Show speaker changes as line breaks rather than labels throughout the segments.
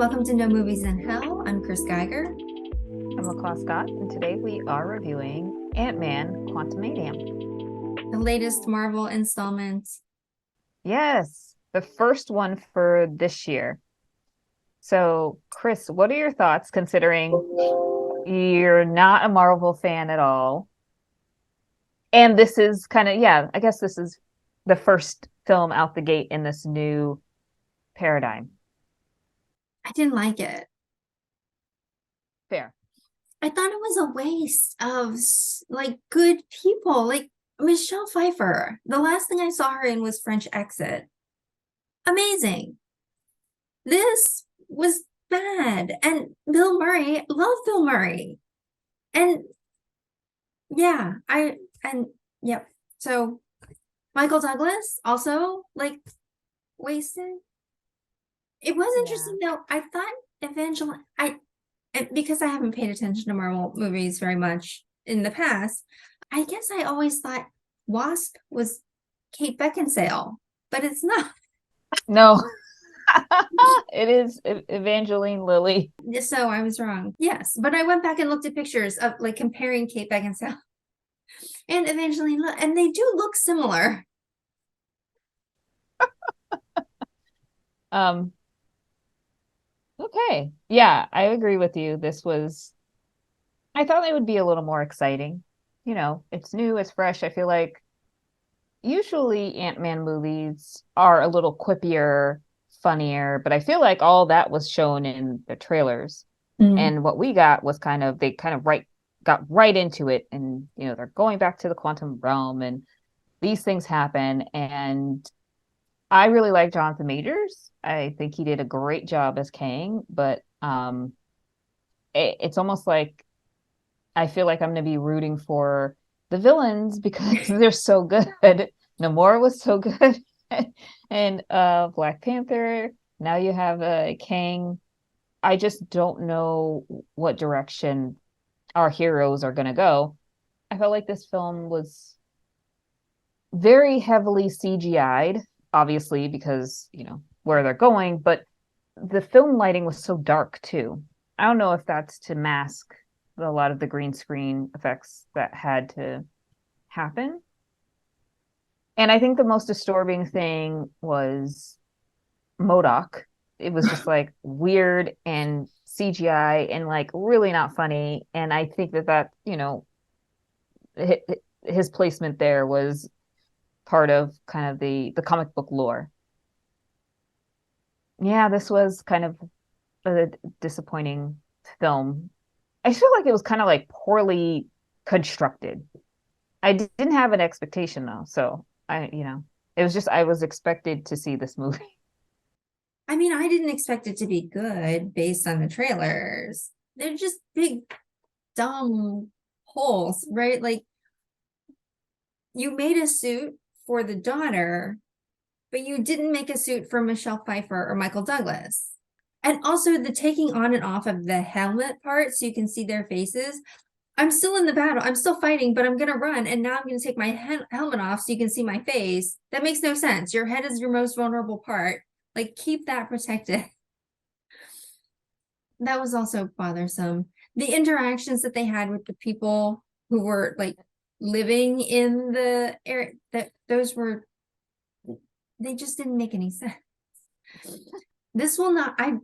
Welcome to No Movies in Hell. I'm Chris Geiger.
I'm LaClaw Scott, and today we are reviewing Ant-Man Quantumania.
The latest Marvel installment.
Yes, the first one for this year. So, Chris, what are your thoughts considering you're not a Marvel fan at all? And this is kind of, yeah, I guess this is the first film out the gate in this new paradigm.
I didn't like it.
Fair.
I thought it was a waste of good people. Like Michelle Pfeiffer. The last thing I saw her in was French Exit. Amazing. This was bad. And Bill Murray, love Bill Murray. And yeah, yep. So Michael Douglas also wasted. It was interesting though. I thought because I haven't paid attention to Marvel movies very much in the past, I guess I always thought Wasp was Kate Beckinsale, but it's not.
No, it is Evangeline Lilly.
So I was wrong. Yes, but I went back and looked at pictures of comparing Kate Beckinsale and Evangeline Lilly, and they do look similar.
Okay. Yeah, I agree with you. I thought it would be a little more exciting. You know, it's new, it's fresh. I feel like usually Ant-Man movies are a little quippier, funnier, but I feel like all that was shown in the trailers. And what we got was they got right into it, and they're going back to the quantum realm and these things happen. And I really like Jonathan Majors. I think he did a great job as Kang, but it's almost like I feel like I'm going to be rooting for the villains because they're so good. Namor was so good, and Black Panther. Now you have Kang. I just don't know what direction our heroes are going to go. I felt like this film was very heavily CGI'd, obviously, because, where they're going, but the film lighting was so dark too. I don't know if that's to mask a lot of the green screen effects that had to happen. And I think the most disturbing thing was MODOK. It was just weird and CGI and really not funny. And I think that his placement there was part of kind of the comic book lore. Yeah, this was kind of a disappointing film. I feel like it was kind of poorly constructed. I didn't have an expectation though, so it was just I was expected to see this movie.
I mean, I didn't expect it to be good based on the trailers. They're just big, dumb holes, right? Like, you made a suit for the daughter, but you didn't make a suit for Michelle Pfeiffer or Michael Douglas. And also the taking on and off of the helmet part so you can see their faces. I'm still in the battle. I'm still fighting, but I'm going to run. And now I'm going to take my helmet off so you can see my face. That makes no sense. Your head is your most vulnerable part. Keep that protected. That was also bothersome. The interactions that they had with the people who were living in the area, they just didn't make any sense. This will not, I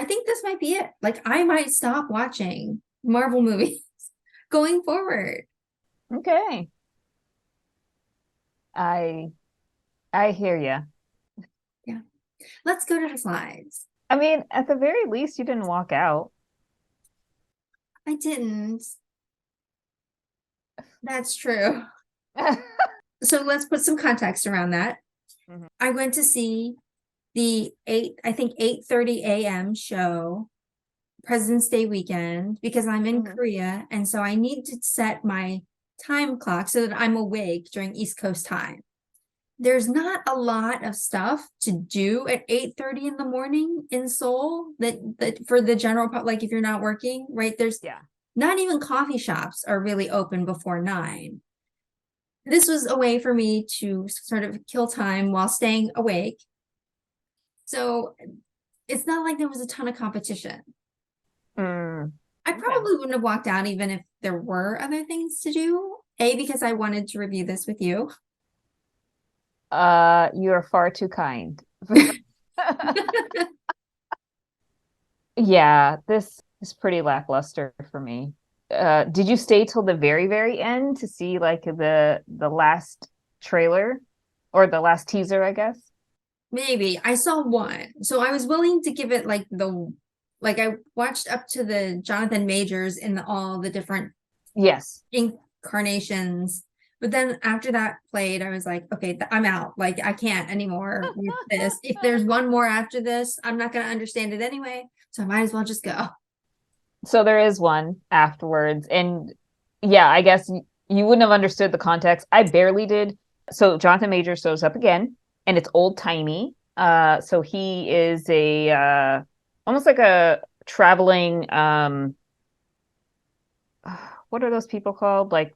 think this might be it. I might stop watching Marvel movies going forward.
Okay. I hear you.
Yeah. Let's go to the slides.
I mean, at the very least, you didn't walk out.
I didn't. That's true. So let's put some context around that. Mm-hmm. I went to see the 8:30 a.m. show President's Day weekend because I'm in Korea, and so I need to set my time clock so that I'm awake during East Coast time. There's not a lot of stuff to do at 8:30 in the morning in Seoul that for the general public, if you're not working, right? There's not even coffee shops are really open before 9. This was a way for me to sort of kill time while staying awake. So it's not like there was a ton of competition.
Mm,
I
okay.
probably wouldn't have walked out even if there were other things to do. A, because I wanted to review this with you.
You're far too kind. Yeah, this is pretty lackluster for me. Did you stay till the very, very end to see like the last trailer or the last teaser, I guess?
Maybe I saw one. So I was willing to give it like I watched up to the Jonathan Majors in all the different
Yes.
incarnations. But then after that played, I was like, okay, I'm out. Like I can't anymore with this. If there's one more after this, I'm not gonna understand it anyway. So I might as well just go.
So there is one afterwards. And yeah, I guess you wouldn't have understood the context. I barely did. So Jonathan Major shows up again, and it's old timey. So he is a almost like a traveling what are those people called? Like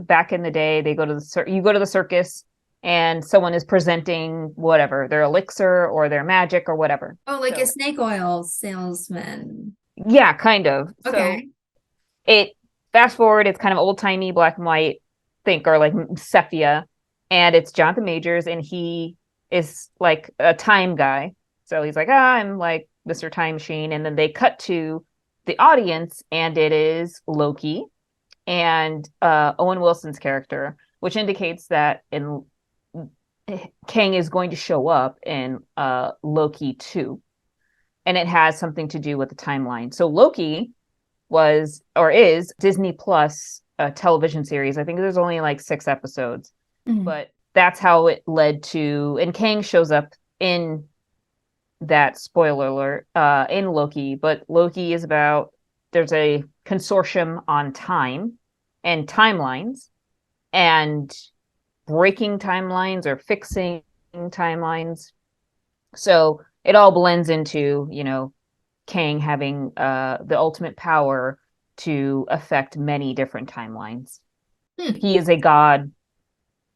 back in the day, they go to you go to the circus and someone is presenting whatever, their elixir or their magic or whatever.
Oh, like a
So
snake oil salesman.
yeah, kind of. So
Okay.
it fast forward, it's kind of old timey black and white, think, or like sepia, and it's Jonathan Majors, and he is like a time guy. So he's like, I'm like Mr. Time Machine, and then they cut to the audience, and it is Loki and Owen Wilson's character, which indicates that in Kang is going to show up in Loki 2, and it has something to do with the timeline. So Loki was or is Disney Plus television series. I think there's only like 6 episodes,
Mhm.
but that's how it led to. And Kang shows up in that, spoiler alert, in Loki. But Loki is about there's a consortium on time and timelines and breaking timelines or fixing timelines. So it all blends into, Kang having the ultimate power to affect many different timelines.
Hmm.
He is a god,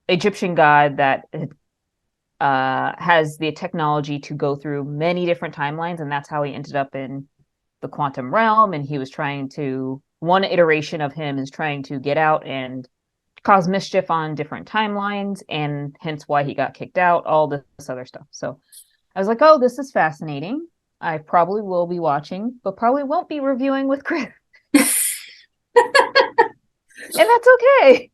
Egyptian god that has the technology to go through many different timelines, and that's how he ended up in the quantum realm. And he was trying to one iteration of him is trying to get out and cause mischief on different timelines, and hence why he got kicked out. All this other stuff. So I was like, oh, this is fascinating. I probably will be watching, but probably won't be reviewing with Chris. And that's okay.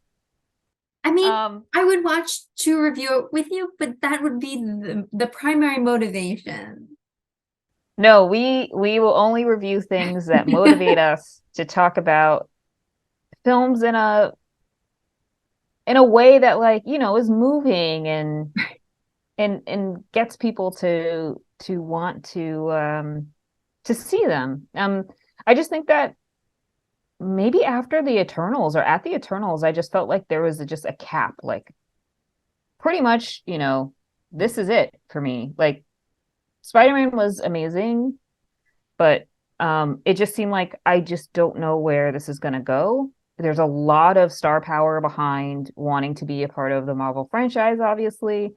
I mean,
Um,
I would watch to review it with you, but that would be the primary motivation.
no, we will only review things that motivate us to talk about films in a way that like, is moving and gets people to want to see them. I just think that maybe after the Eternals or at the Eternals, I just felt like there was just a cap. Like pretty much, this is it for me. Like Spider-Man was amazing, but it just seemed like I just don't know where this is gonna go. There's a lot of star power behind wanting to be a part of the Marvel franchise, obviously.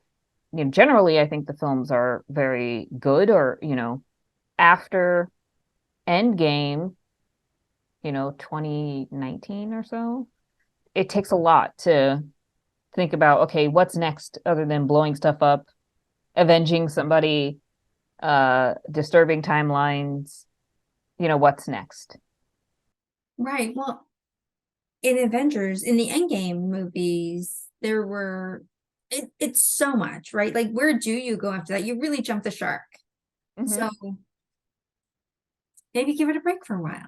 Generally, I think the films are very good, or, after Endgame, 2019 or so, it takes a lot to think about, okay, what's next other than blowing stuff up, avenging somebody, disturbing timelines, what's next?
Right. Well, in Avengers, in the Endgame movies, it's so much, right? Like, where do you go after that? You really jump the shark.
Hmm.
So maybe give it a break for a while.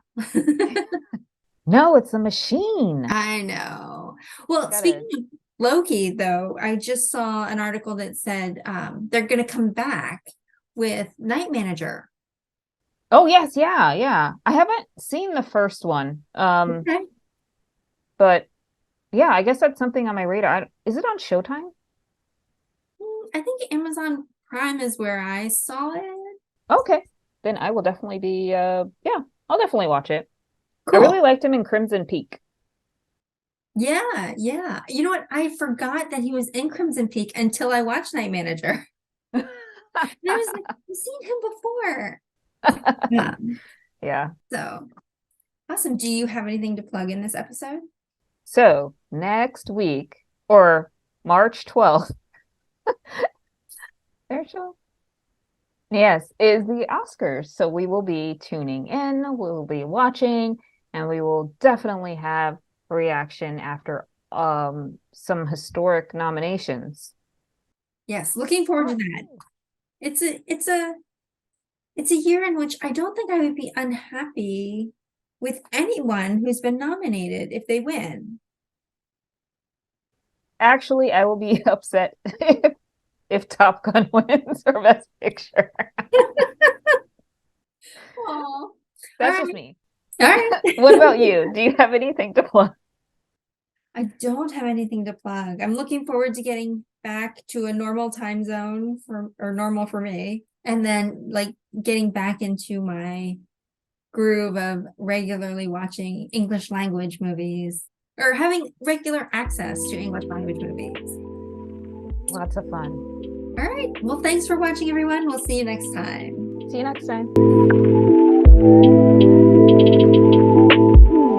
No, it's a machine.
I know. Well,
Gotta.
speaking of Loki, though, I just saw an article that said they're going to come back with Night Manager.
Oh yes, yeah, yeah. I haven't seen the first one,
Okay.
but yeah, I guess that's something on my radar. Is it on Showtime?
I think Amazon Prime is where I saw it.
Okay, then I will definitely be. Yeah, I'll definitely watch it. I really
Cool.
liked him in Crimson Peak.
Yeah, yeah. You know what? I forgot that he was in Crimson Peak until I watched Night Manager. And I was like, I've seen him more.
Yeah.
So awesome. Do you have anything to plug in this episode?
So next week or March 12th, March 12th? Yes, is the Oscars. So we will be tuning in, we'll be watching, and we will definitely have a reaction after some historic nominations.
Yes, looking forward to that. It's a year in which I don't think I would be unhappy with anyone who's been nominated if they win.
Actually, I will be upset if Top Gun wins for Best Picture.
Oh,
That's just me.
All right.
What about you? Do you have anything to plug?
I don't have anything to plug. I'm looking forward to getting back to a normal time zone or normal for me, and then like getting back into my groove of regularly watching English language movies or having regular access to English language movies.
Lots of fun.
All right. Well, thanks for watching, everyone. We'll see you next time.
See you next time.